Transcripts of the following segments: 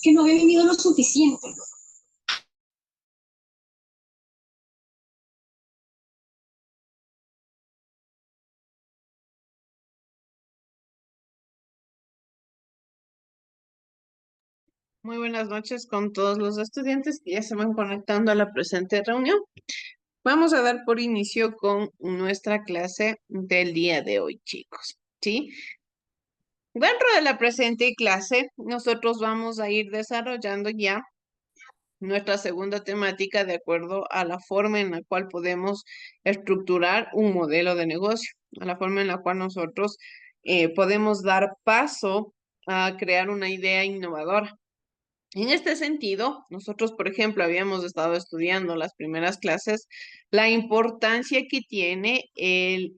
que no había vivido lo suficiente. Muy buenas noches con todos los estudiantes que ya se van conectando a la presente reunión. Vamos a dar por inicio con nuestra clase del día de hoy, chicos, ¿sí? Dentro de la presente clase, nosotros vamos a ir desarrollando ya nuestra segunda temática de acuerdo a la forma en la cual podemos estructurar un modelo de negocio, a la forma en la cual nosotros podemos dar paso a crear una idea innovadora. En este sentido, nosotros, por ejemplo, habíamos estado estudiando las primeras clases la importancia que tiene el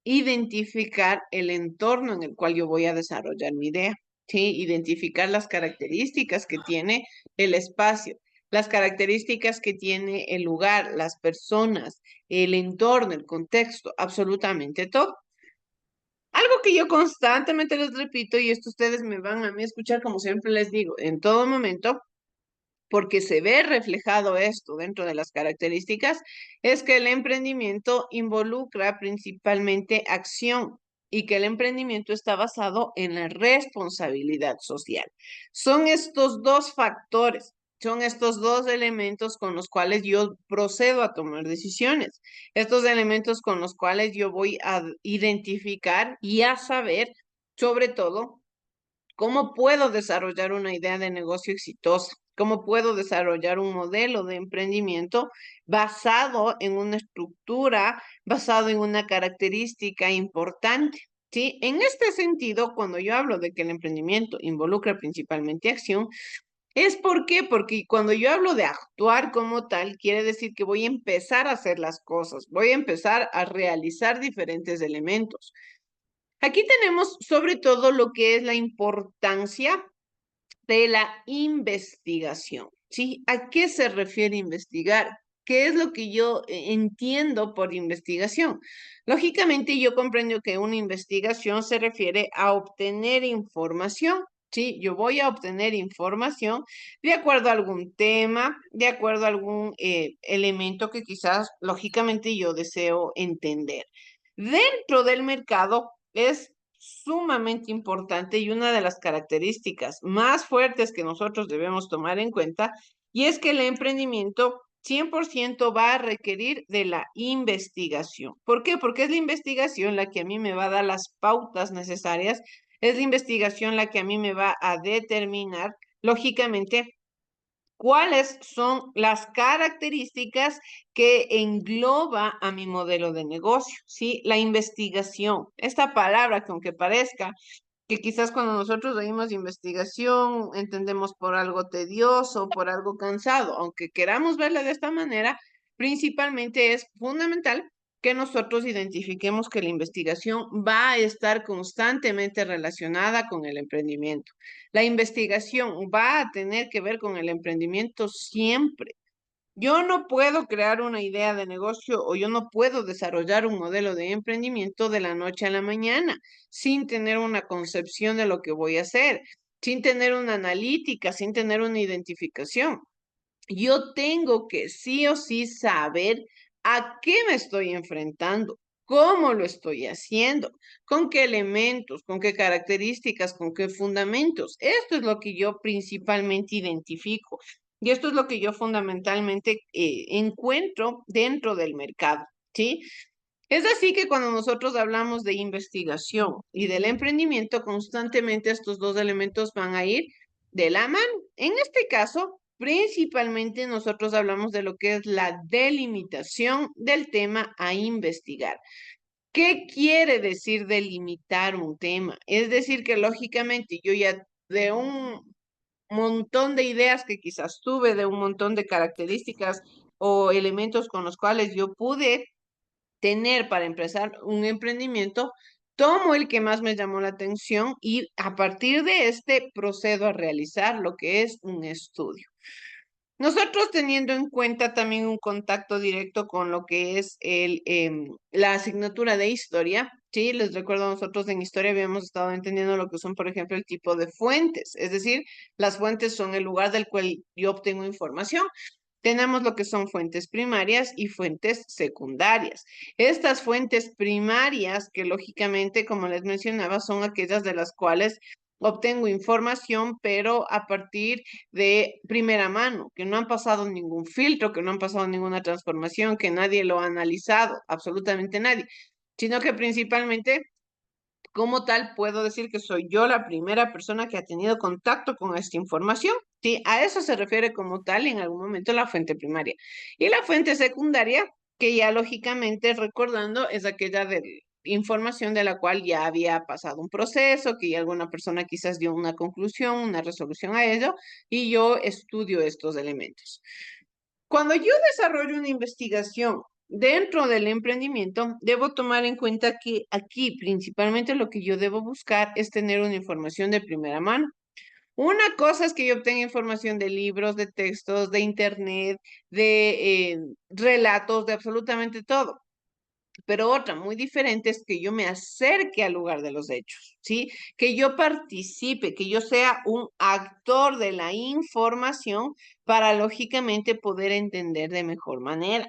identificar el entorno en el cual yo voy a desarrollar mi idea, ¿sí? Identificar las características que tiene el espacio, las características que tiene el lugar, las personas, el entorno, el contexto, absolutamente todo. Algo que yo constantemente les repito, y esto ustedes me van a mí escuchar como siempre les digo, en todo momento, porque se ve reflejado esto dentro de las características, es que el emprendimiento involucra principalmente acción y que el emprendimiento está basado en la responsabilidad social. Son estos dos factores, son estos dos elementos con los cuales yo procedo a tomar decisiones, estos elementos con los cuales yo voy a identificar y a saber, sobre todo, ¿cómo puedo desarrollar una idea de negocio exitosa? ¿Cómo puedo desarrollar un modelo de emprendimiento basado en una estructura, basado en una característica importante? ¿Sí? En este sentido, cuando yo hablo de que el emprendimiento involucra principalmente acción, ¿es por qué? Porque cuando yo hablo de actuar como tal, quiere decir que voy a empezar a hacer las cosas, voy a empezar a realizar diferentes elementos. Aquí tenemos sobre todo lo que es la importancia de la investigación, ¿sí? ¿A qué se refiere investigar? ¿Qué es lo que yo entiendo por investigación? Lógicamente, yo comprendo que una investigación se refiere a obtener información, ¿sí? Yo voy a obtener información de acuerdo a algún tema, de acuerdo a algún elemento que quizás, lógicamente, yo deseo entender. Dentro del mercado es sumamente importante y una de las características más fuertes que nosotros debemos tomar en cuenta, y es que el emprendimiento 100% va a requerir de la investigación. ¿Por qué? Porque es la investigación la que a mí me va a dar las pautas necesarias, es la investigación la que a mí me va a determinar, lógicamente, cuáles son las características que engloba a mi modelo de negocio, ¿sí? La investigación, esta palabra que aunque parezca que quizás cuando nosotros oímos investigación entendemos por algo tedioso, por algo cansado, aunque queramos verla de esta manera, principalmente es fundamental que nosotros identifiquemos que la investigación va a estar constantemente relacionada con el emprendimiento. La investigación va a tener que ver con el emprendimiento siempre. Yo no puedo crear una idea de negocio o yo no puedo desarrollar un modelo de emprendimiento de la noche a la mañana sin tener una concepción de lo que voy a hacer, sin tener una analítica, sin tener una identificación. Yo tengo que sí o sí saber a qué me estoy enfrentando, cómo lo estoy haciendo, con qué elementos, con qué características, con qué fundamentos. Esto es lo que yo principalmente identifico y esto es lo que yo fundamentalmente encuentro dentro del mercado, ¿sí? Es así que cuando nosotros hablamos de investigación y del emprendimiento, constantemente estos dos elementos van a ir de la mano. En este caso, principalmente nosotros hablamos de lo que es la delimitación del tema a investigar. ¿Qué quiere decir delimitar un tema? Es decir, que lógicamente yo ya de un montón de ideas que quizás tuve, de un montón de características o elementos con los cuales yo pude tener para empezar un emprendimiento, tomo el que más me llamó la atención y a partir de este procedo a realizar lo que es un estudio. Nosotros teniendo en cuenta también un contacto directo con lo que es la asignatura de historia, ¿sí? Les recuerdo, nosotros en historia habíamos estado entendiendo lo que son, por ejemplo, el tipo de fuentes, es decir, las fuentes son el lugar del cual yo obtengo información. Tenemos lo que son fuentes primarias y fuentes secundarias. Estas fuentes primarias, que lógicamente, como les mencionaba, son aquellas de las cuales obtengo información, pero a partir de primera mano, que no han pasado ningún filtro, que no han pasado ninguna transformación, que nadie lo ha analizado, absolutamente nadie, sino que principalmente como tal, puedo decir que soy yo la primera persona que ha tenido contacto con esta información. Sí, a eso se refiere como tal en algún momento la fuente primaria. Y la fuente secundaria, que ya lógicamente recordando, es aquella de información de la cual ya había pasado un proceso, que ya alguna persona quizás dio una conclusión, una resolución a ello, y yo estudio estos elementos. Cuando yo desarrollo una investigación dentro del emprendimiento, debo tomar en cuenta que aquí principalmente lo que yo debo buscar es tener una información de primera mano. Una cosa es que yo obtenga información de libros, de textos, de internet, de relatos, de absolutamente todo. Pero otra muy diferente es que yo me acerque al lugar de los hechos, ¿sí? Que yo participe, que yo sea un actor de la información para lógicamente poder entender de mejor manera.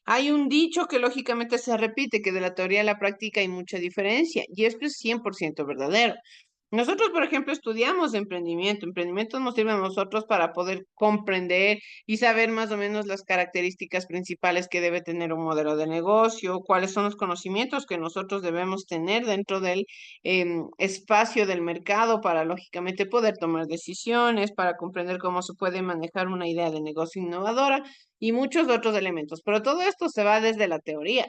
Hay un dicho que lógicamente se repite, que de la teoría a la práctica hay mucha diferencia, y esto es 100% verdadero. Nosotros, por ejemplo, estudiamos emprendimiento. Emprendimiento nos sirve a nosotros para poder comprender y saber más o menos las características principales que debe tener un modelo de negocio, cuáles son los conocimientos que nosotros debemos tener dentro del espacio del mercado para, lógicamente, poder tomar decisiones, para comprender cómo se puede manejar una idea de negocio innovadora y muchos otros elementos. Pero todo esto se va desde la teoría.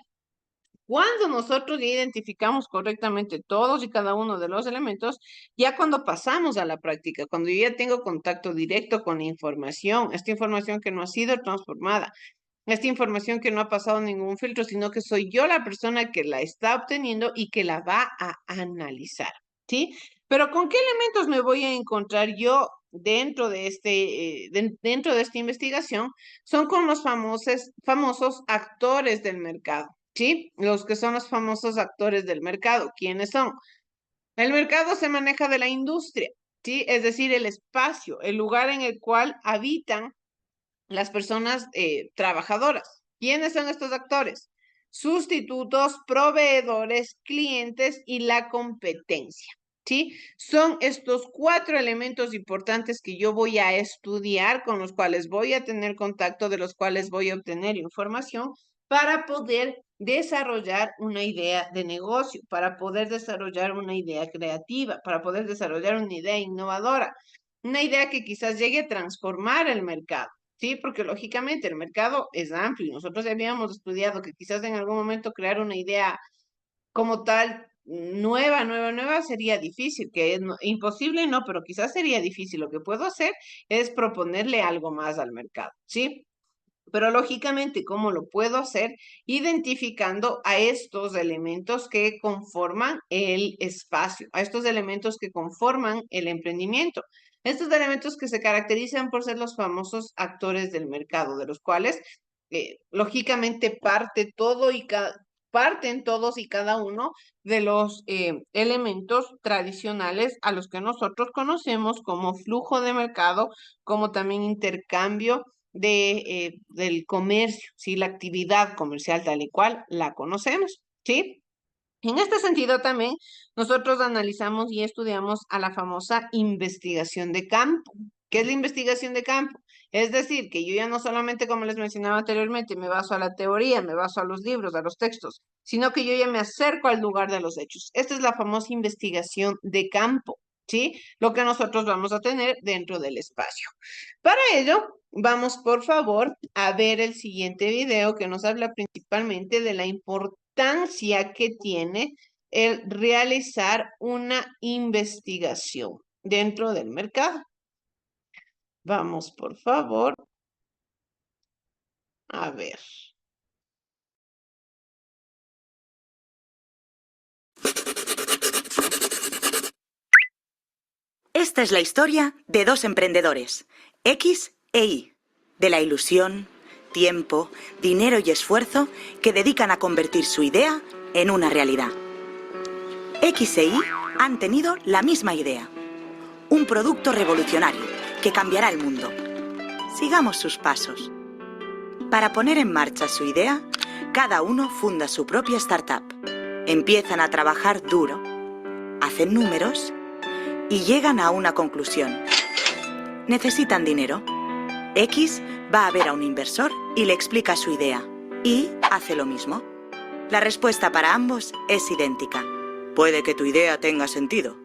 Cuando nosotros ya identificamos correctamente todos y cada uno de los elementos, ya cuando pasamos a la práctica, cuando yo ya tengo contacto directo con la información, esta información que no ha sido transformada, esta información que no ha pasado ningún filtro, sino que soy yo la persona que la está obteniendo y que la va a analizar, ¿sí? Pero ¿con qué elementos me voy a encontrar yo dentro de dentro de esta investigación? Son con los famosos actores del mercado, ¿sí? Los que son los famosos actores del mercado. ¿Quiénes son? El mercado se maneja de la industria, ¿sí? Es decir, el espacio, el lugar en el cual habitan las personas trabajadoras. ¿Quiénes son estos actores? Sustitutos, proveedores, clientes y la competencia. ¿Sí? Son estos 4 elementos importantes que yo voy a estudiar, con los cuales voy a tener contacto, de los cuales voy a obtener información para poder desarrollar una idea de negocio, para poder desarrollar una idea creativa, para poder desarrollar una idea innovadora, una idea que quizás llegue a transformar el mercado. Sí, porque lógicamente el mercado es amplio y nosotros habíamos estudiado que quizás en algún momento crear una idea como tal nueva sería difícil, que es imposible no, pero quizás sería difícil. Lo que puedo hacer es proponerle algo más al mercado, ¿sí? Pero lógicamente, ¿cómo lo puedo hacer? Identificando a estos elementos que conforman el espacio, a estos elementos que conforman el emprendimiento. Estos elementos que se caracterizan por ser los famosos actores del mercado, de los cuales lógicamente parten todos y cada uno de los elementos tradicionales a los que nosotros conocemos como flujo de mercado, como también intercambio del comercio, ¿sí? La actividad comercial tal y cual la conocemos, ¿sí? En este sentido también nosotros analizamos y estudiamos a la famosa investigación de campo. ¿Qué es la investigación de campo? Es decir, que yo ya no solamente, como les mencionaba anteriormente, me baso a la teoría, me baso a los libros, a los textos, sino que yo ya me acerco al lugar de los hechos. Esta es la famosa investigación de campo, ¿sí? Lo que nosotros vamos a tener dentro del espacio. Para ello, vamos por favor a ver el siguiente video que nos habla principalmente de la importancia que tiene el realizar una investigación dentro del mercado. Vamos, por favor, a ver. Esta es la historia de dos emprendedores, X e Y, de la ilusión, tiempo, dinero y esfuerzo que dedican a convertir su idea en una realidad. X e Y han tenido la misma idea, un producto revolucionario que cambiará el mundo. Sigamos sus pasos. Para poner en marcha su idea, cada uno funda su propia startup. Empiezan a trabajar duro, hacen números y llegan a una conclusión. Necesitan dinero. X va a ver a un inversor y le explica su idea. Y hace lo mismo. La respuesta para ambos es idéntica. Puede que tu idea tenga sentido,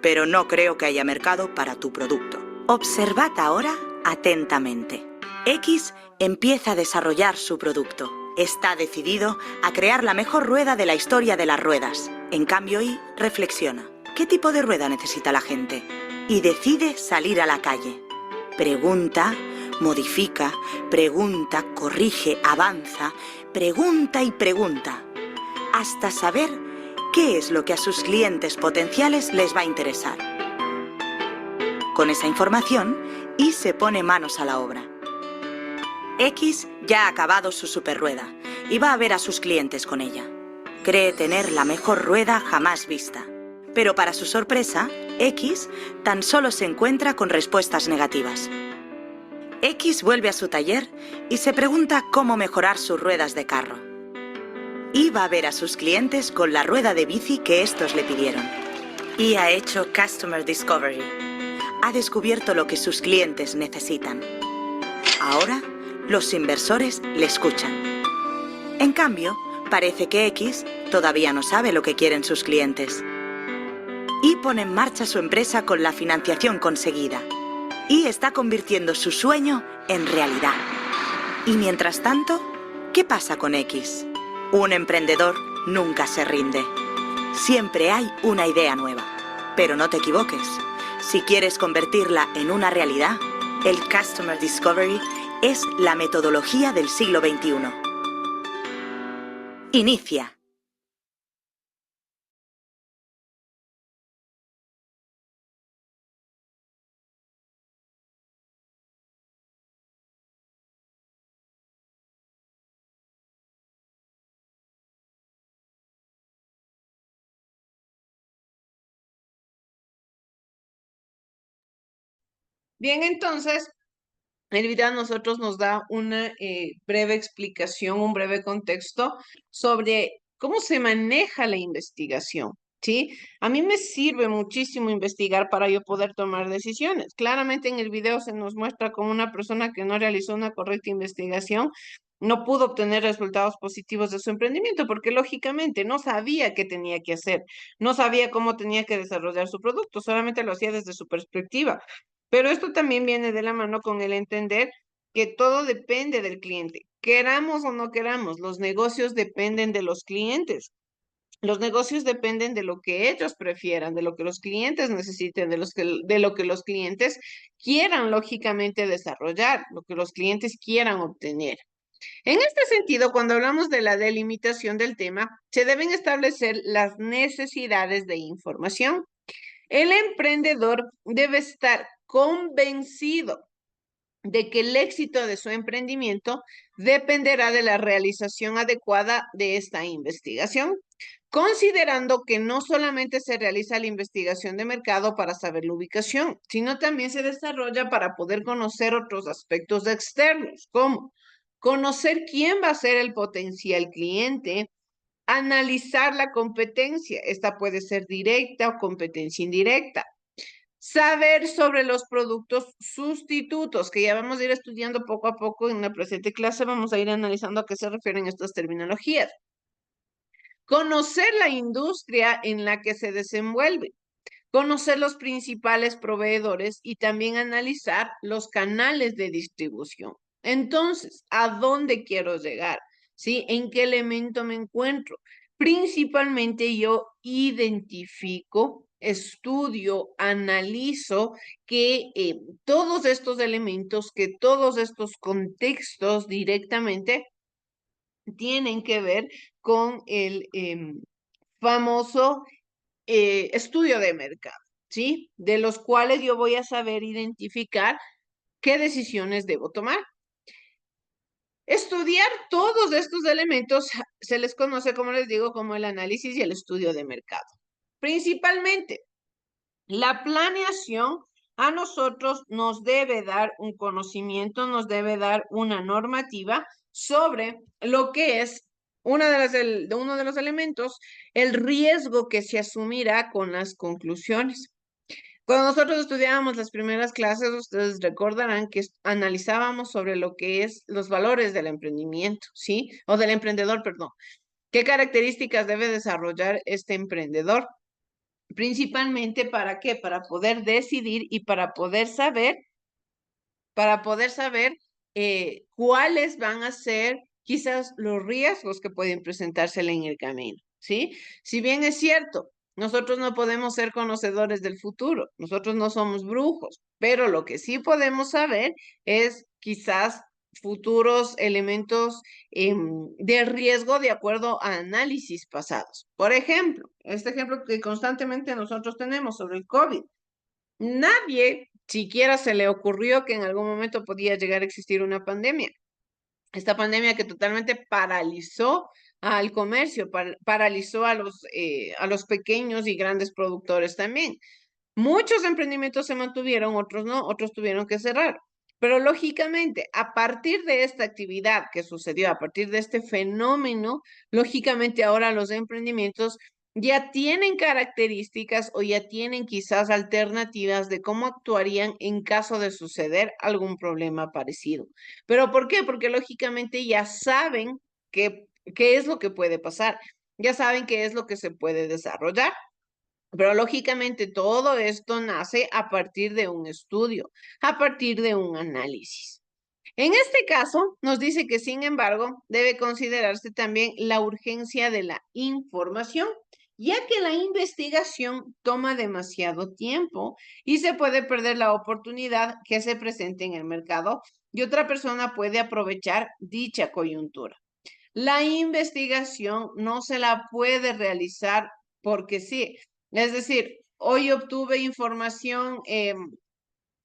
pero no creo que haya mercado para tu producto. Observad ahora atentamente. X empieza a desarrollar su producto. Está decidido a crear la mejor rueda de la historia de las ruedas. En cambio, Y reflexiona. ¿Qué tipo de rueda necesita la gente? Y decide salir a la calle. Pregunta, modifica, pregunta, corrige, avanza, pregunta y pregunta, hasta saber qué es lo que a sus clientes potenciales les va a interesar. Con esa información, Y se pone manos a la obra. X ya ha acabado su superrueda y va a ver a sus clientes con ella. Cree tener la mejor rueda jamás vista. Pero para su sorpresa, X tan solo se encuentra con respuestas negativas. X vuelve a su taller y se pregunta cómo mejorar sus ruedas de carro. Y va a ver a sus clientes con la rueda de bici que estos le pidieron. Y ha hecho Customer Discovery. Ha descubierto lo que sus clientes necesitan. Ahora, los inversores le escuchan. En cambio, parece que X todavía no sabe lo que quieren sus clientes. Y pone en marcha su empresa con la financiación conseguida. Y está convirtiendo su sueño en realidad. Y mientras tanto, ¿qué pasa con X? Un emprendedor nunca se rinde. Siempre hay una idea nueva. Pero no te equivoques. Si quieres convertirla en una realidad, el Customer Discovery es la metodología del siglo XXI. Inicia. Bien, entonces, el video a nosotros nos da una breve explicación, un breve contexto sobre cómo se maneja la investigación, ¿sí? A mí me sirve muchísimo investigar para yo poder tomar decisiones. Claramente en el video se nos muestra como una persona que no realizó una correcta investigación no pudo obtener resultados positivos de su emprendimiento porque lógicamente no sabía qué tenía que hacer, no sabía cómo tenía que desarrollar su producto, solamente lo hacía desde su perspectiva. Pero esto también viene de la mano con el entender que todo depende del cliente. Queramos o no queramos, los negocios dependen de los clientes. Los negocios dependen de lo que ellos prefieran, de lo que los clientes necesiten, de lo que los clientes quieran lógicamente desarrollar, lo que los clientes quieran obtener. En este sentido, cuando hablamos de la delimitación del tema, se deben establecer las necesidades de información. El emprendedor debe estar convencido de que el éxito de su emprendimiento dependerá de la realización adecuada de esta investigación, considerando que no solamente se realiza la investigación de mercado para saber la ubicación, sino también se desarrolla para poder conocer otros aspectos externos, como conocer quién va a ser el potencial cliente, analizar la competencia, esta puede ser directa o competencia indirecta. Saber sobre los productos sustitutos, que ya vamos a ir estudiando poco a poco en la presente clase, vamos a ir analizando a qué se refieren estas terminologías. Conocer la industria en la que se desenvuelve, conocer los principales proveedores y también analizar los canales de distribución. Entonces, ¿a dónde quiero llegar? ¿Sí? ¿En qué elemento me encuentro? Principalmente yo identifico, estudio, analizo que todos estos elementos, que todos estos contextos directamente tienen que ver con el famoso estudio de mercado. ¿sí? De los cuales yo voy a saber identificar qué decisiones debo tomar. Estudiar todos estos elementos se les conoce, como les digo, como el análisis y el estudio de mercado. Principalmente, la planeación a nosotros nos debe dar un conocimiento, nos debe dar una normativa sobre lo que es uno de los elementos, el riesgo que se asumirá con las conclusiones. Cuando nosotros estudiábamos las primeras clases, ustedes recordarán que analizábamos sobre lo que es los valores del emprendimiento, ¿sí? O del emprendedor, perdón. ¿Qué características debe desarrollar este emprendedor? Principalmente, ¿para qué? Para poder decidir y para poder saber cuáles van a ser quizás los riesgos que pueden presentársele en el camino, ¿sí? Si bien es cierto, nosotros no podemos ser conocedores del futuro, nosotros no somos brujos, pero lo que sí podemos saber es quizás futuros elementos de riesgo de acuerdo a análisis pasados. Por ejemplo, este ejemplo que constantemente nosotros tenemos sobre el COVID. Nadie siquiera se le ocurrió que en algún momento podía llegar a existir una pandemia. Esta pandemia que totalmente paralizó al comercio, paralizó a los pequeños y grandes productores también. Muchos emprendimientos se mantuvieron, otros no, otros tuvieron que cerrar. Pero lógicamente, a partir de esta actividad que sucedió, a partir de este fenómeno, lógicamente ahora los emprendimientos ya tienen características o ya tienen quizás alternativas de cómo actuarían en caso de suceder algún problema parecido. ¿Pero por qué? Porque lógicamente ya saben qué es lo que puede pasar, ya saben qué es lo que se puede desarrollar. Pero lógicamente todo esto nace a partir de un estudio, a partir de un análisis. En este caso, nos dice que, sin embargo, debe considerarse también la urgencia de la información, ya que la investigación toma demasiado tiempo y se puede perder la oportunidad que se presente en el mercado y otra persona puede aprovechar dicha coyuntura. La investigación no se la puede realizar porque sí. Es decir, hoy obtuve información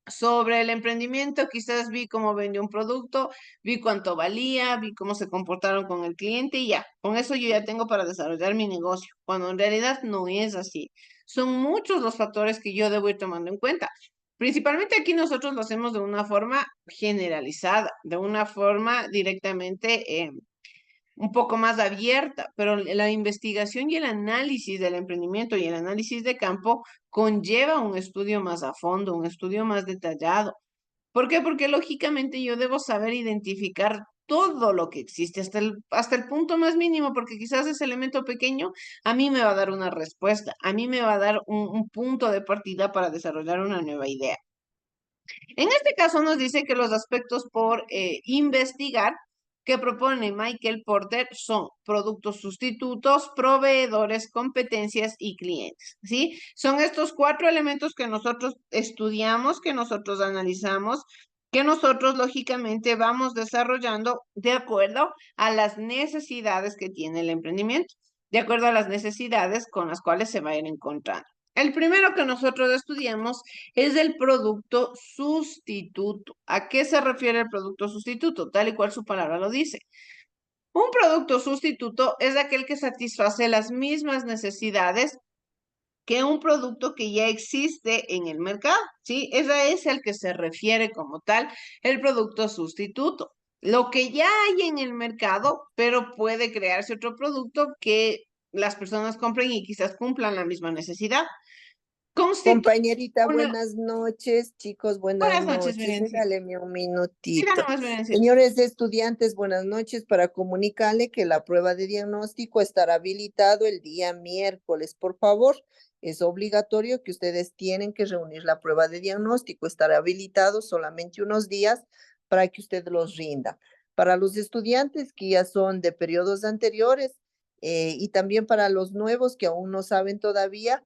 sobre el emprendimiento, quizás vi cómo vendió un producto, vi cuánto valía, vi cómo se comportaron con el cliente y ya, con eso yo ya tengo para desarrollar mi negocio, cuando en realidad no es así. Son muchos los factores que yo debo ir tomando en cuenta. Principalmente aquí nosotros lo hacemos de una forma generalizada, de una forma directamente un poco más abierta, pero la investigación y el análisis del emprendimiento y el análisis de campo conlleva un estudio más a fondo, un estudio más detallado. ¿Por qué? Porque lógicamente yo debo saber identificar todo lo que existe, hasta el punto más mínimo, porque quizás ese elemento pequeño a mí me va a dar una respuesta, a mí me va a dar un punto de partida para desarrollar una nueva idea. En este caso nos dice que los aspectos por investigar que propone Michael Porter son productos sustitutos, proveedores, competencias y clientes, ¿sí? Son estos 4 elementos que nosotros estudiamos, que nosotros analizamos, que nosotros lógicamente vamos desarrollando de acuerdo a las necesidades que tiene el emprendimiento, de acuerdo a las necesidades con las cuales se va a ir encontrando. El primero que nosotros estudiamos es el producto sustituto. ¿A qué se refiere el producto sustituto? Tal y cual su palabra lo dice. Un producto sustituto es aquel que satisface las mismas necesidades que un producto que ya existe en el mercado, ¿sí? Ese es el que se refiere como tal, el producto sustituto. Lo que ya hay en el mercado, pero puede crearse otro producto que las personas compren y quizás cumplan la misma necesidad. Compañerita, buenas noches, chicos, buenas Buenas noches, noches. Verencia. Regáleme un Siga minutito. nomás, Verencia. Señores estudiantes, buenas noches. Para comunicarle que la prueba de diagnóstico estará habilitado el día miércoles. Por favor, es obligatorio que ustedes tienen que reunir la prueba de diagnóstico. Estará habilitado solamente unos días para que usted los rinda. Para los estudiantes que ya son de periodos anteriores y también para los nuevos que aún no saben todavía,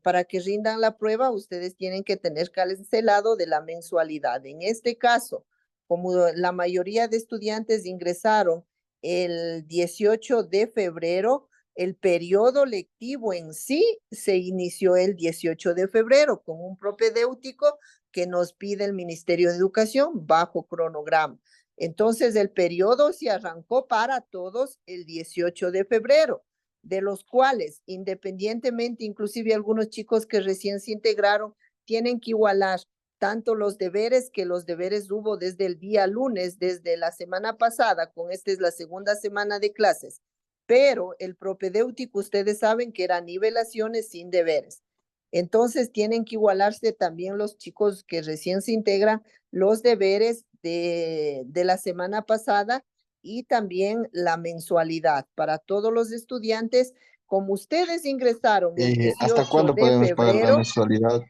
para que rindan la prueba, ustedes tienen que tener cancelado de la mensualidad. En este caso, como la mayoría de estudiantes ingresaron el 18 de febrero, El periodo lectivo en sí se inició el 18 de febrero con un propedéutico que nos pide el Ministerio de Educación bajo cronograma. Entonces, el periodo se arrancó para todos el 18 de febrero, de los cuales, independientemente, inclusive algunos chicos que recién se integraron, tienen que igualar tanto los deberes, que los deberes hubo desde el día lunes, desde la semana pasada, con esta es la segunda semana de clases, pero el propedéutico ustedes saben que era nivelaciones sin deberes. Entonces tienen que igualarse también los chicos que recién se integran los deberes de la semana pasada y también la mensualidad para todos los estudiantes. Como ustedes ingresaron el ¿Hasta 18 cuándo de podemos pagar la febrero, mensualidad?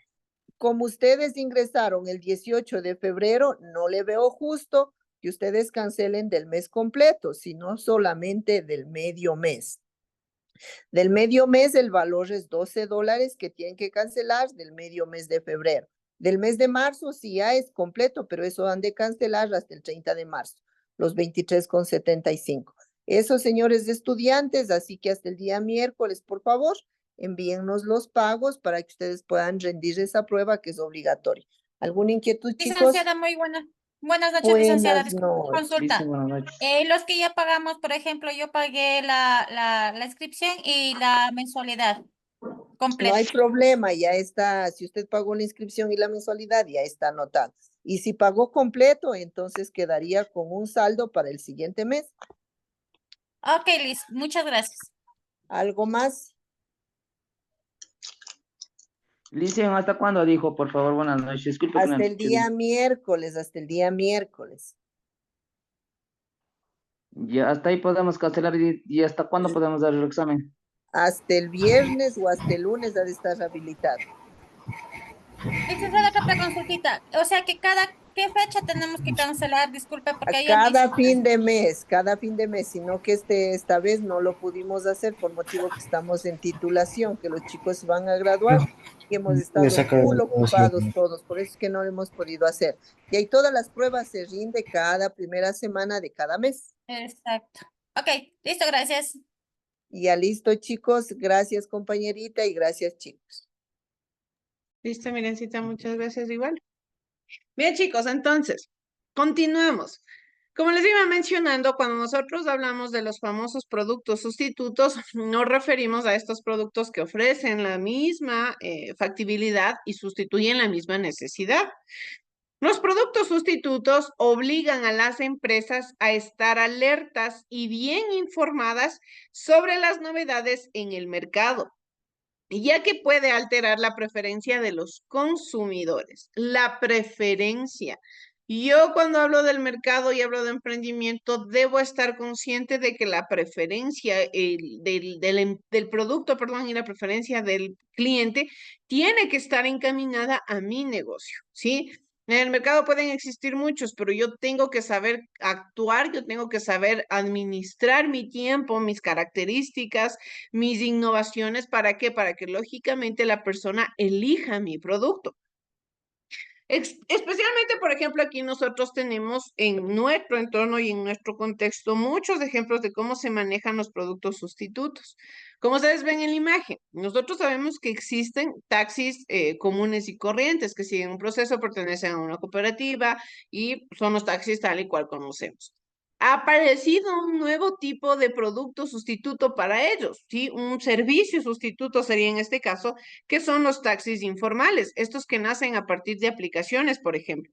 como ustedes ingresaron el 18 de febrero, no le veo justo que ustedes cancelen del mes completo, sino solamente del medio mes. Del medio mes el valor es $12 que tienen que cancelar del medio mes de febrero. Del mes de marzo sí ya es completo, pero eso han de cancelar hasta el 30 de marzo, los 23,75. Eso, señores estudiantes, así que hasta el día miércoles, por favor, envíennos los pagos para que ustedes puedan rendir esa prueba que es obligatoria. ¿Alguna inquietud, chicos? Licenciada, muy buena. Buenas noches, licenciada. Buenas Disculpe, noches. consulta. Buenas noches. Los que ya pagamos, por ejemplo, yo pagué la inscripción y la mensualidad No completa. hay problema, ya está, si usted pagó la inscripción y la mensualidad, ya está anotado. Y si pagó completo, entonces quedaría con un saldo para el siguiente mes. Ok, Liz, muchas gracias. ¿Algo más? Licen, ¿hasta cuándo dijo? Por favor, buenas noches. Disculpe que no Hasta el escuché día bien. miércoles, hasta el día miércoles. Ya, hasta ahí podemos cancelar y ¿hasta cuándo podemos dar el examen? Hasta el viernes o hasta el lunes ha de estar habilitado. Licenciada, otra consultita. O sea que ¿qué fecha tenemos que cancelar? Disculpe, porque ahí dice. Cada fin de mes, sino que esta vez no lo pudimos hacer por motivo que estamos en titulación, que los chicos se van a graduar y hemos estado full ocupados todos, por eso es que no lo hemos podido hacer. Y ahí todas las pruebas se rinde cada primera semana de cada mes. Exacto. Ok, listo, gracias. Ya listo, chicos. Gracias, compañerita, y gracias, chicos. Listo, Mirencita, muchas gracias igual. Bien, chicos, entonces, continuamos. Como les iba mencionando, cuando nosotros hablamos de los famosos productos sustitutos, nos referimos a estos productos que ofrecen la misma factibilidad y sustituyen la misma necesidad. Los productos sustitutos obligan a las empresas a estar alertas y bien informadas sobre las novedades en el mercado, ya que puede alterar la preferencia de los consumidores. La preferencia. Yo cuando hablo del mercado y hablo de emprendimiento, debo estar consciente de que la preferencia del producto, perdón, y la preferencia del cliente tiene que estar encaminada a mi negocio, ¿sí? En el mercado pueden existir muchos, pero yo tengo que saber actuar, yo tengo que saber administrar mi tiempo, mis características, mis innovaciones. ¿Para qué? Para que lógicamente la persona elija mi producto. Especialmente, por ejemplo, aquí nosotros tenemos en nuestro entorno y en nuestro contexto muchos ejemplos de cómo se manejan los productos sustitutos. Como ustedes ven en la imagen, nosotros sabemos que existen taxis comunes y corrientes que siguen un proceso, pertenecen a una cooperativa y son los taxis tal y cual conocemos. Ha aparecido un nuevo tipo de producto sustituto para ellos, ¿sí? Un servicio sustituto sería en este caso, que son los taxis informales, estos que nacen a partir de aplicaciones, por ejemplo.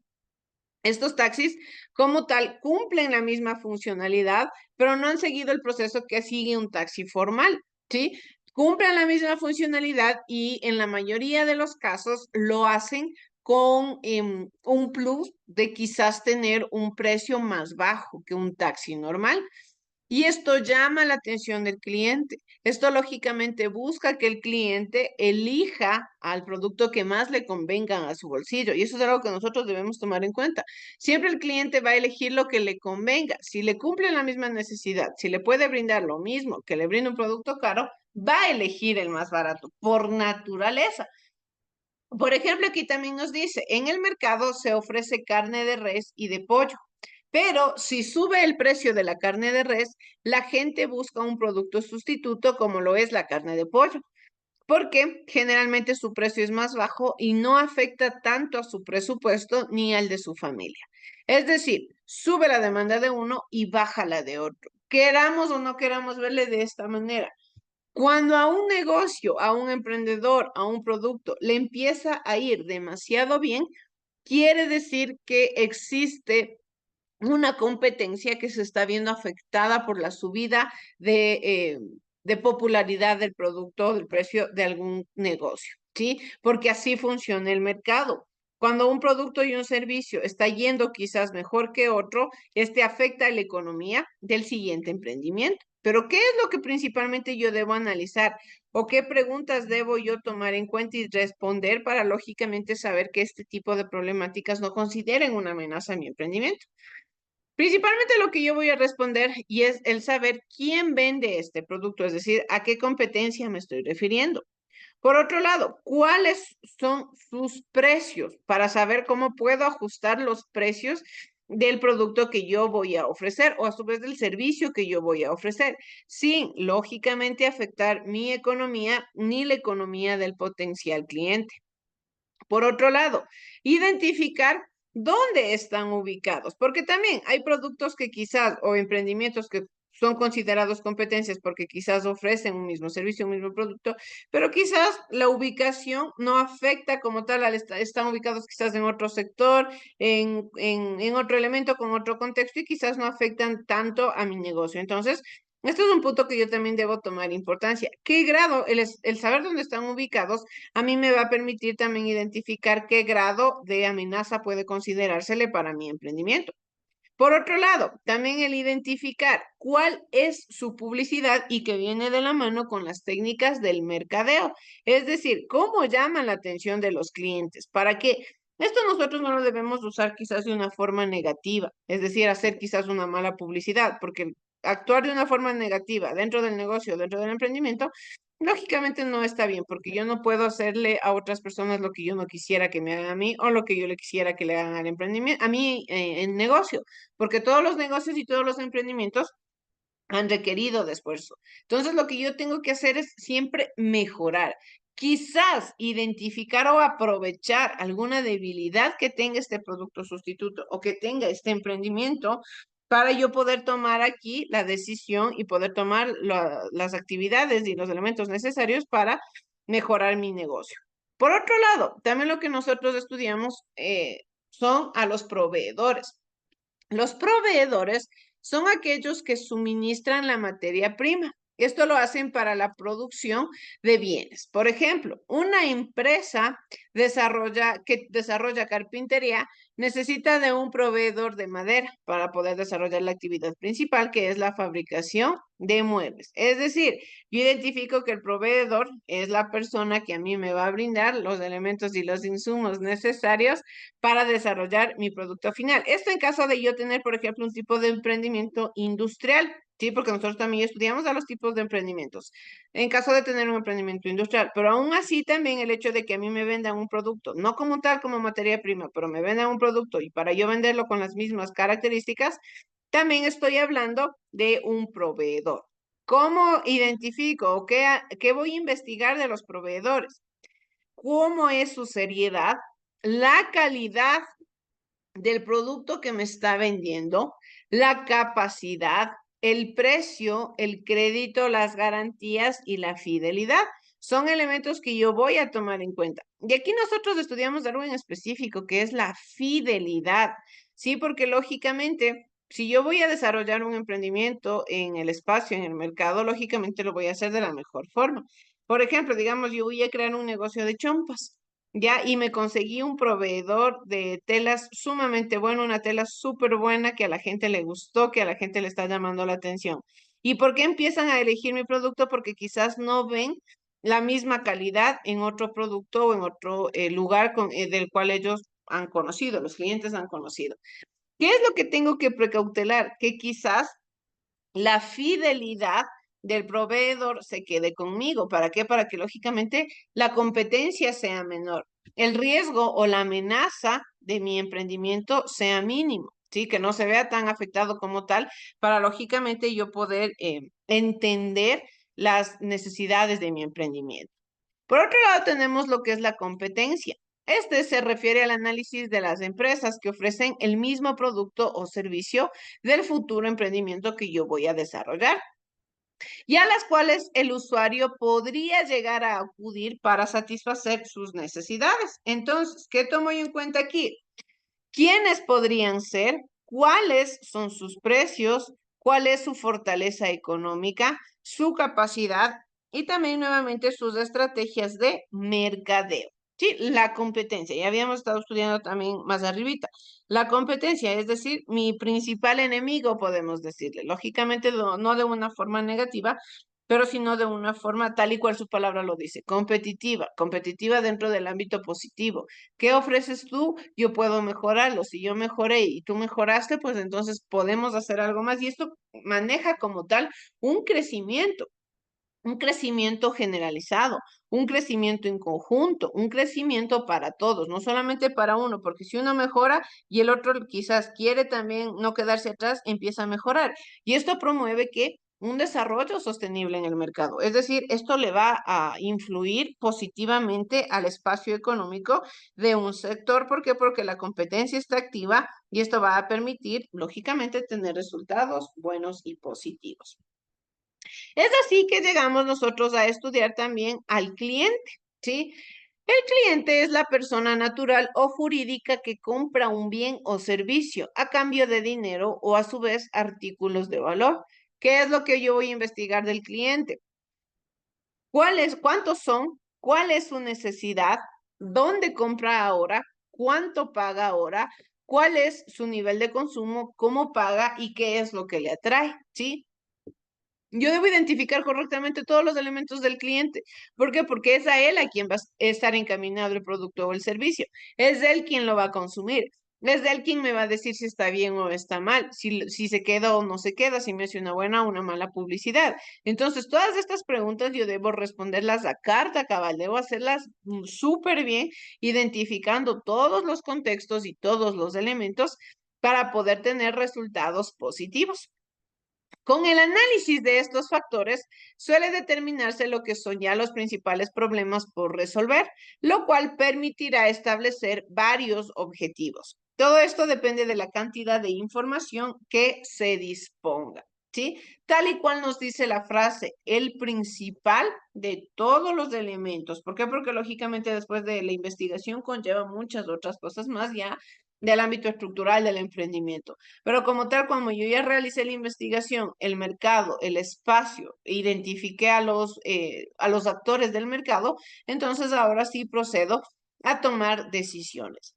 Estos taxis, como tal, cumplen la misma funcionalidad, pero no han seguido el proceso que sigue un taxi formal, ¿sí? Cumplen la misma funcionalidad y en la mayoría de los casos lo hacen con un plus de quizás tener un precio más bajo que un taxi normal. Y esto llama la atención del cliente. Esto lógicamente busca que el cliente elija al producto que más le convenga a su bolsillo. Y eso es algo que nosotros debemos tomar en cuenta. Siempre el cliente va a elegir lo que le convenga. Si le cumple la misma necesidad, si le puede brindar lo mismo que le brinda un producto caro, va a elegir el más barato por naturaleza. Por ejemplo, aquí también nos dice, en el mercado se ofrece carne de res y de pollo. Pero si sube el precio de la carne de res, la gente busca un producto sustituto como lo es la carne de pollo, porque generalmente su precio es más bajo y no afecta tanto a su presupuesto ni al de su familia. Es decir, sube la demanda de uno y baja la de otro. Queramos o no queramos verle de esta manera. Cuando a un negocio, a un emprendedor, a un producto le empieza a ir demasiado bien, quiere decir que existe una competencia que se está viendo afectada por la subida de popularidad del producto, del precio de algún negocio, ¿sí? Porque así funciona el mercado. Cuando un producto y un servicio está yendo quizás mejor que otro, este afecta a la economía del siguiente emprendimiento. Pero ¿qué es lo que principalmente yo debo analizar? ¿O qué preguntas debo yo tomar en cuenta y responder para lógicamente saber que este tipo de problemáticas no consideren una amenaza a mi emprendimiento? Principalmente lo que yo voy a responder y es el saber quién vende este producto, es decir, a qué competencia me estoy refiriendo. Por otro lado, ¿cuáles son sus precios? Para saber cómo puedo ajustar los precios del producto que yo voy a ofrecer o a su vez del servicio que yo voy a ofrecer, sin lógicamente afectar mi economía ni la economía del potencial cliente. Por otro lado, identificar dónde están ubicados, porque también hay productos que quizás o emprendimientos que son considerados competencias porque quizás ofrecen un mismo servicio, un mismo producto, pero quizás la ubicación no afecta como tal, están ubicados quizás en otro sector, en otro elemento, con otro contexto y quizás no afectan tanto a mi negocio. Entonces, esto es un punto que yo también debo tomar importancia. ¿Qué grado? El saber dónde están ubicados a mí me va a permitir también identificar qué grado de amenaza puede considerársele para mi emprendimiento. Por otro lado, también el identificar cuál es su publicidad y que viene de la mano con las técnicas del mercadeo. Es decir, cómo llaman la atención de los clientes. Para que esto nosotros no lo debemos usar quizás de una forma negativa, es decir, hacer quizás una mala publicidad, porque actuar de una forma negativa dentro del negocio, dentro del emprendimiento, lógicamente no está bien, porque yo no puedo hacerle a otras personas lo que yo no quisiera que me hagan a mí o lo que yo le quisiera que le hagan al emprendimiento, a mí en negocio, porque todos los negocios y todos los emprendimientos han requerido de esfuerzo. Entonces, lo que yo tengo que hacer es siempre mejorar. Quizás identificar o aprovechar alguna debilidad que tenga este producto sustituto o que tenga este emprendimiento para yo poder tomar aquí la decisión y poder tomar las actividades y los elementos necesarios para mejorar mi negocio. Por otro lado, también lo que nosotros estudiamos son a los proveedores. Los proveedores son aquellos que suministran la materia prima. Esto lo hacen para la producción de bienes. Por ejemplo, una empresa que desarrolla carpintería necesita de un proveedor de madera para poder desarrollar la actividad principal, que es la fabricación de muebles. Es decir, yo identifico que el proveedor es la persona que a mí me va a brindar los elementos y los insumos necesarios para desarrollar mi producto final. Esto en caso de yo tener, por ejemplo, un tipo de emprendimiento industrial, ¿sí? Porque nosotros también estudiamos a los tipos de emprendimientos. En caso de tener un emprendimiento industrial, pero aún así también el hecho de que a mí me vendan un producto, no como tal, como materia prima, pero me vendan un producto y para yo venderlo con las mismas características, también estoy hablando de un proveedor. ¿Cómo identifico o qué voy a investigar de los proveedores? ¿Cómo es su seriedad? La calidad del producto que me está vendiendo, la capacidad, el precio, el crédito, las garantías y la fidelidad. Son elementos que yo voy a tomar en cuenta. Y aquí nosotros estudiamos algo en específico, que es la fidelidad, ¿sí? Porque lógicamente, si yo voy a desarrollar un emprendimiento en el espacio, en el mercado, lógicamente lo voy a hacer de la mejor forma. Por ejemplo, digamos, yo voy a crear un negocio de chompas. Ya, y me conseguí un proveedor de telas sumamente bueno, una tela súper buena que a la gente le gustó, que a la gente le está llamando la atención. ¿Y por qué empiezan a elegir mi producto? Porque quizás no ven la misma calidad en otro producto o en otro lugar del cual ellos han conocido, los clientes han conocido. ¿Qué es lo que tengo que precautelar? Que quizás la fidelidad del proveedor se quede conmigo. ¿Para qué? Para que lógicamente la competencia sea menor, el riesgo o la amenaza de mi emprendimiento sea mínimo. ¿sí? Que no se vea tan afectado como tal, para lógicamente yo poder entender las necesidades de mi emprendimiento. Por otro lado, tenemos lo que es la competencia. Este se refiere al análisis de las empresas que ofrecen el mismo producto o servicio del futuro emprendimiento que yo voy a desarrollar y a las cuales el usuario podría llegar a acudir para satisfacer sus necesidades. Entonces, ¿qué tomo yo en cuenta aquí? ¿Quiénes podrían ser? ¿Cuáles son sus precios? ¿Cuál es su fortaleza económica? Su capacidad y también nuevamente sus estrategias de mercadeo. Sí, la competencia. Ya habíamos estado estudiando también más arribita. La competencia, es decir, mi principal enemigo, podemos decirle. Lógicamente, no de una forma negativa, pero sino de una forma tal y cual su palabra lo dice, competitiva, competitiva dentro del ámbito positivo. ¿Qué ofreces tú? Yo puedo mejorarlo. Si yo mejoré y tú mejoraste, pues entonces podemos hacer algo más. Y esto maneja como tal un crecimiento generalizado, un crecimiento en conjunto, un crecimiento para todos, no solamente para uno, porque si uno mejora y el otro quizás quiere también no quedarse atrás, empieza a mejorar. Y esto promueve que un desarrollo sostenible en el mercado. Es decir, esto le va a influir positivamente al espacio económico de un sector. ¿Por qué? Porque la competencia está activa y esto va a permitir, lógicamente, tener resultados buenos y positivos. Es así que llegamos nosotros a estudiar también al cliente, ¿sí? El cliente es la persona natural o jurídica que compra un bien o servicio a cambio de dinero o a su vez artículos de valor. ¿Qué es lo que yo voy a investigar del cliente? ¿Cuántos son? ¿Cuál es su necesidad? ¿Dónde compra ahora? ¿Cuánto paga ahora? ¿Cuál es su nivel de consumo? ¿Cómo paga? ¿Y qué es lo que le atrae? ¿Sí? Yo debo identificar correctamente todos los elementos del cliente. ¿Por qué? Porque es a él a quien va a estar encaminado el producto o el servicio. Es él quien lo va a consumir. Es él quien me va a decir si está bien o está mal, si se queda o no se queda, si me hace una buena o una mala publicidad. Entonces, todas estas preguntas yo debo responderlas a carta cabal, debo hacerlas súper bien, identificando todos los contextos y todos los elementos para poder tener resultados positivos. Con el análisis de estos factores suele determinarse lo que son ya los principales problemas por resolver, lo cual permitirá establecer varios objetivos. Todo esto depende de la cantidad de información que se disponga, ¿sí? Tal y cual nos dice la frase, el principal de todos los elementos. ¿Por qué? Porque lógicamente después de la investigación conlleva muchas otras cosas más ya del ámbito estructural del emprendimiento. Pero como tal, cuando yo ya realicé la investigación, el mercado, el espacio, identifiqué a los actores del mercado, entonces ahora sí procedo a tomar decisiones.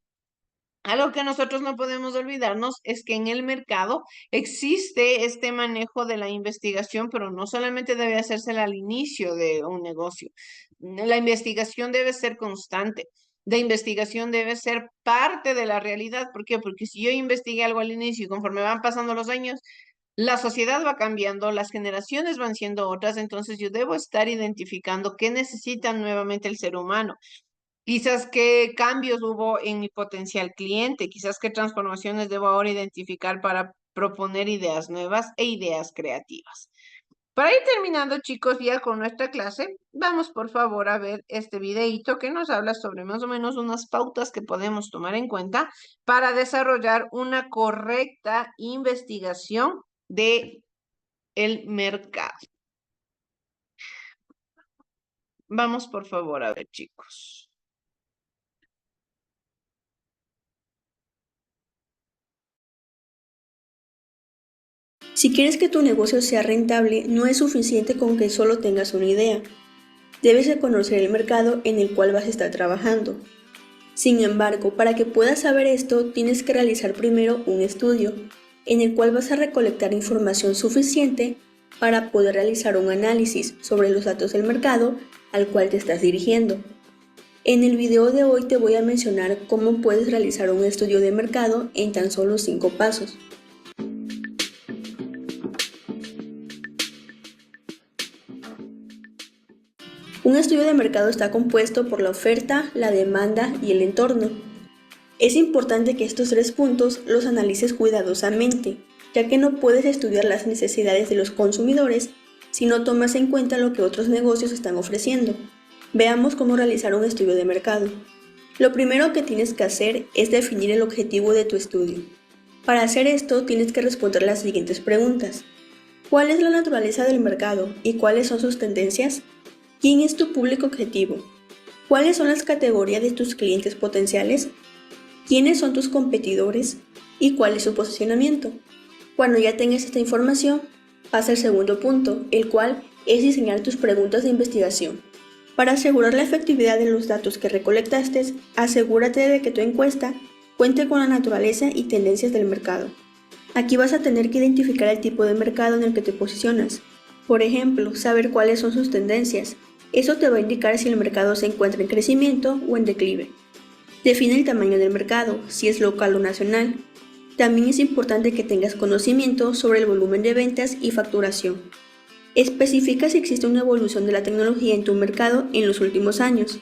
Algo que nosotros no podemos olvidarnos es que en el mercado existe este manejo de la investigación, pero no solamente debe hacerse al inicio de un negocio. La investigación debe ser constante. La investigación debe ser parte de la realidad. ¿Por qué? Porque si yo investigué algo al inicio y conforme van pasando los años, la sociedad va cambiando, las generaciones van siendo otras, entonces yo debo estar identificando qué necesita nuevamente el ser humano. Quizás qué cambios hubo en mi potencial cliente, quizás qué transformaciones debo ahora identificar para proponer ideas nuevas e ideas creativas. Para ir terminando, chicos, ya con nuestra clase, vamos por favor a ver este videíto que nos habla sobre más o menos unas pautas que podemos tomar en cuenta para desarrollar una correcta investigación de el mercado. Vamos por favor a ver, chicos. Si quieres que tu negocio sea rentable, no es suficiente con que solo tengas una idea. Debes de conocer el mercado en el cual vas a estar trabajando. Sin embargo, para que puedas saber esto, tienes que realizar primero un estudio, en el cual vas a recolectar información suficiente para poder realizar un análisis sobre los datos del mercado al cual te estás dirigiendo. En el video de hoy te voy a mencionar cómo puedes realizar un estudio de mercado en tan solo 5 pasos. Un estudio de mercado está compuesto por la oferta, la demanda y el entorno. Es importante que estos 3 puntos los analices cuidadosamente, ya que no puedes estudiar las necesidades de los consumidores si no tomas en cuenta lo que otros negocios están ofreciendo. Veamos cómo realizar un estudio de mercado. Lo primero que tienes que hacer es definir el objetivo de tu estudio. Para hacer esto tienes que responder las siguientes preguntas. ¿Cuál es la naturaleza del mercado y cuáles son sus tendencias? ¿Quién es tu público objetivo? ¿Cuáles son las categorías de tus clientes potenciales? ¿Quiénes son tus competidores? ¿Y cuál es su posicionamiento? Cuando ya tengas esta información, pasa al segundo punto, el cual es diseñar tus preguntas de investigación. Para asegurar la efectividad de los datos que recolectaste, asegúrate de que tu encuesta cuente con la naturaleza y tendencias del mercado. Aquí vas a tener que identificar el tipo de mercado en el que te posicionas. Por ejemplo, saber cuáles son sus tendencias. Eso te va a indicar si el mercado se encuentra en crecimiento o en declive. Define el tamaño del mercado, si es local o nacional. También es importante que tengas conocimiento sobre el volumen de ventas y facturación. Especifica si existe una evolución de la tecnología en tu mercado en los últimos años.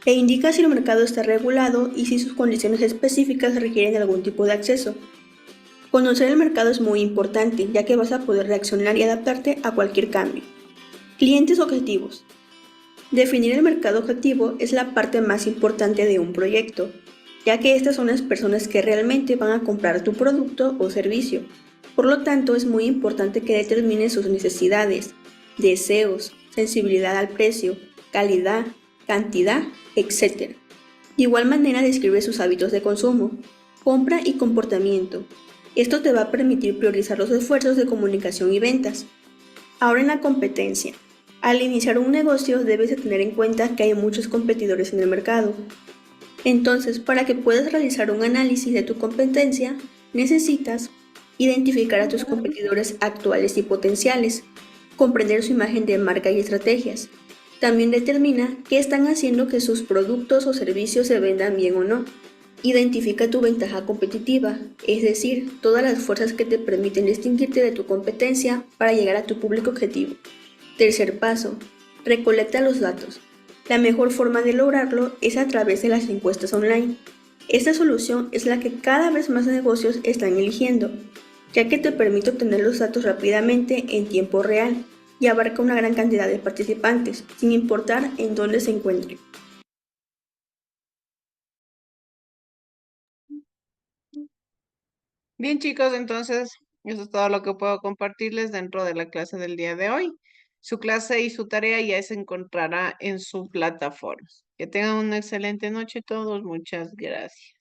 E indica si el mercado está regulado y si sus condiciones específicas requieren algún tipo de acceso. Conocer el mercado es muy importante, ya que vas a poder reaccionar y adaptarte a cualquier cambio. Clientes objetivos. Definir el mercado objetivo es la parte más importante de un proyecto, ya que estas son las personas que realmente van a comprar tu producto o servicio. Por lo tanto, es muy importante que determines sus necesidades, deseos, sensibilidad al precio, calidad, cantidad, etc. De igual manera, describe sus hábitos de consumo, compra y comportamiento. Esto te va a permitir priorizar los esfuerzos de comunicación y ventas. Ahora en la competencia. Al iniciar un negocio debes de tener en cuenta que hay muchos competidores en el mercado. Entonces, para que puedas realizar un análisis de tu competencia, necesitas identificar a tus competidores actuales y potenciales, comprender su imagen de marca y estrategias. También determina qué están haciendo que sus productos o servicios se vendan bien o no. Identifica tu ventaja competitiva, es decir, todas las fuerzas que te permiten distinguirte de tu competencia para llegar a tu público objetivo. Tercer paso, recolecta los datos. La mejor forma de lograrlo es a través de las encuestas online. Esta solución es la que cada vez más negocios están eligiendo, ya que te permite obtener los datos rápidamente en tiempo real y abarca una gran cantidad de participantes, sin importar en dónde se encuentren. Bien, chicos, entonces eso es todo lo que puedo compartirles dentro de la clase del día de hoy. Su clase y su tarea ya se encontrará en su plataforma. Que tengan una excelente noche todos. Muchas gracias.